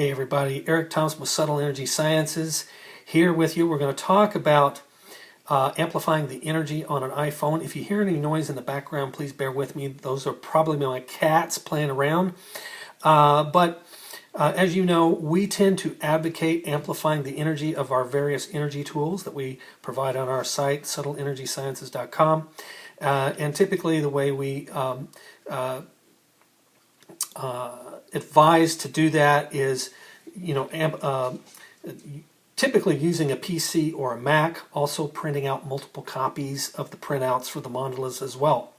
Hey everybody, Eric Thompson with Subtle Energy Sciences here with you. We're going to talk about amplifying the energy on an iPhone. If you hear any noise in the background, please bear with me. Those are probably my cats playing around. But as you know, we tend to advocate amplifying the energy of our various energy tools that we provide on our site, subtleenergysciences.com. And typically the way we advised to do that is, typically using a PC or a Mac, also printing out multiple copies of the printouts for the mandalas as well.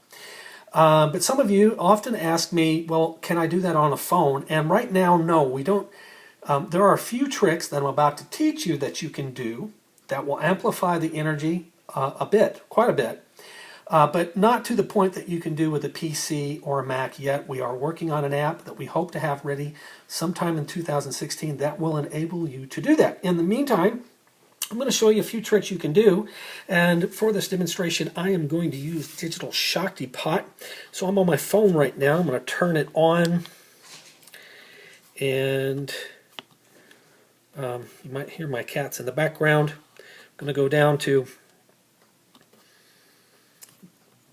But some of you often ask me, well, can I do that on a phone? And right now, no, we don't. There are a few tricks that I'm about to teach you that you can do that will amplify the energy quite a bit. But not to the point that you can do with a PC or a Mac yet. We are working on an app that we hope to have ready sometime in 2016 that will enable you to do that. In the meantime, I'm going to show you a few tricks you can do. And for this demonstration, I am going to use Digital Shakti Pot. So I'm on my phone right now. I'm going to turn it on. And you might hear my cats in the background. I'm going to go down to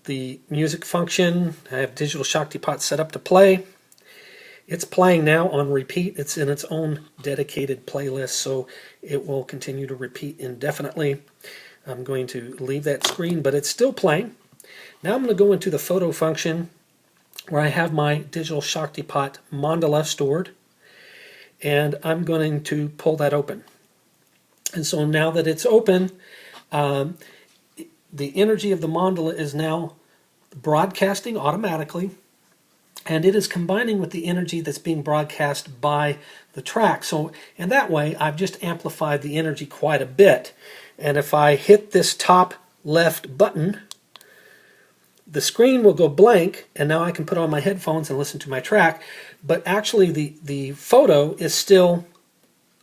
the music function. I have Digital Shakti Pot set up to play. It's playing now on repeat. It's in its own dedicated playlist, so it will continue to repeat indefinitely. I'm going to leave that screen, but it's still playing. Now I'm going to go into the photo function where I have my Digital Shakti Pot mandala stored, and I'm going to pull that open. And so now that it's open, the energy of the mandala is now broadcasting automatically, and it is combining with the energy that's being broadcast by the track. So in that way, I've just amplified the energy quite a bit. And if I hit this top left button, the screen will go blank, and now I can put on my headphones and listen to my track. But actually the photo is still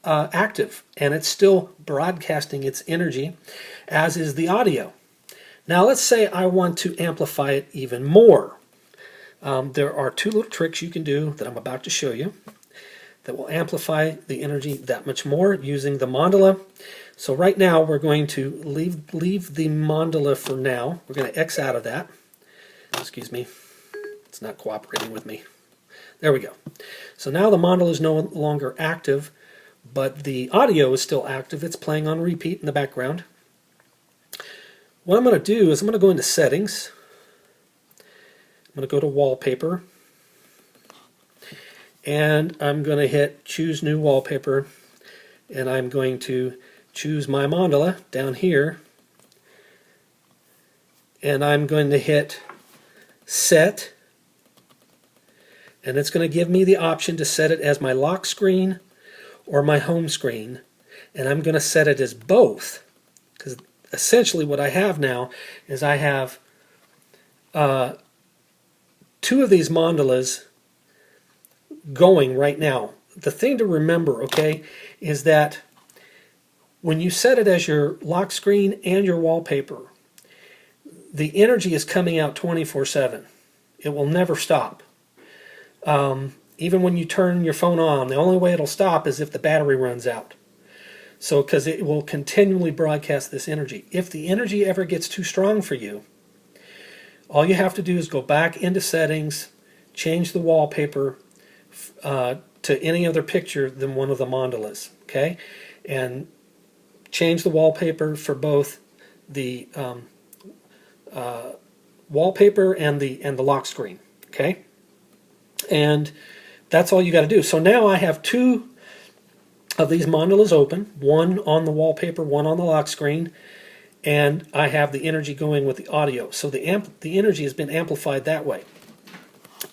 active, and it's still broadcasting its energy, as is the audio. Now let's say I want to amplify it even more. There are two little tricks you can do that I'm about to show you that will amplify the energy that much more using the mandala. So right now we're going to leave the mandala for now. We're going to X out of that. Excuse me, it's not cooperating with me. There we go. So now the mandala is no longer active, but the audio is still active. It's playing on repeat in the background. What I'm going to do is I'm going to go into Settings. I'm going to go to Wallpaper. And I'm going to hit Choose New Wallpaper. And I'm going to choose my mandala down here. And I'm going to hit Set. And it's going to give me the option to set it as my lock screen or my home screen. And I'm going to set it as both, because essentially what I have now is I have two of these mandalas going right now. The thing to remember, okay, is that when you set it as your lock screen and your wallpaper, the energy is coming out 24/7. It will never stop. Even when you turn your phone on, the only way it'll stop is if the battery runs out. So, because it will continually broadcast this energy. If the energy ever gets too strong for you, all you have to do is go back into Settings, change the wallpaper to any other picture than one of the mandalas, okay? And change the wallpaper for both the wallpaper and the lock screen, okay? And that's all you got to do. So now I have two of these mandalas open, one on the wallpaper, one on the lock screen, and I have the energy going with the audio. So the energy has been amplified that way.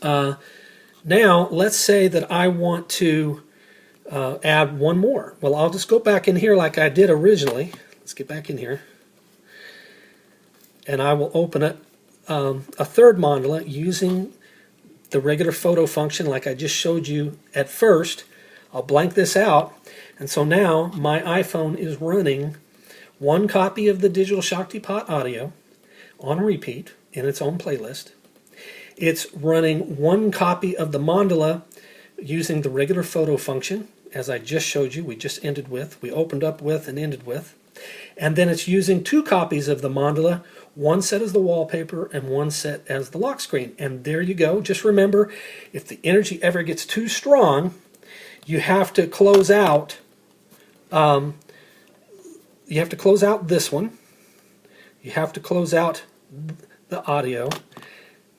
Now let's say that I want to add one more. Well, I'll just go back in here like I did originally. Let's get back in here. And I will open it, a third mandala using the regular photo function like I just showed you at first. I'll blank this out, and so now my iPhone is running one copy of the Digital Shakti Pot audio on repeat in its own playlist. It's running one copy of the mandala using the regular photo function as I just showed you, we just ended with, we opened up with and ended with. And then it's using 2 copies of the mandala, one set as the wallpaper and one set as the lock screen. And there you go. Just remember, if the energy ever gets too strong, you have to close out. You have to close out this one. You have to close out the audio,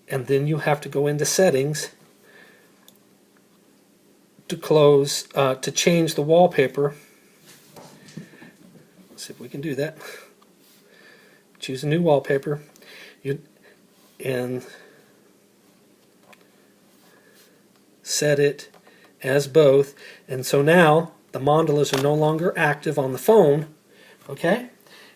and then you have to go into settings to close to change the wallpaper. Let's see if we can do that. Choose a new wallpaper, and set it as both. And so now the mandalas are no longer active on the phone. Okay,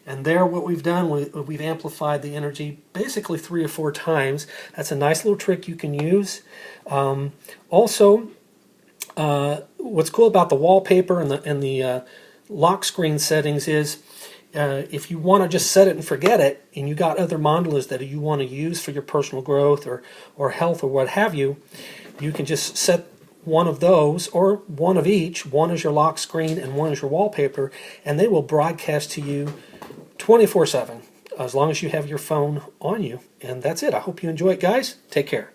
and there what we've done, we've amplified the energy basically 3 or 4 times. That's a nice little trick you can use. Also, what's cool about the wallpaper and the lock screen settings is if you want to just set it and forget it, and you got other mandalas that you want to use for your personal growth or health or what have you, you can just set one of those, or one of each. One is your lock screen and one is your wallpaper, and they will broadcast to you 24/7 as long as you have your phone on you. And that's it. I hope you enjoy it, guys. Take care.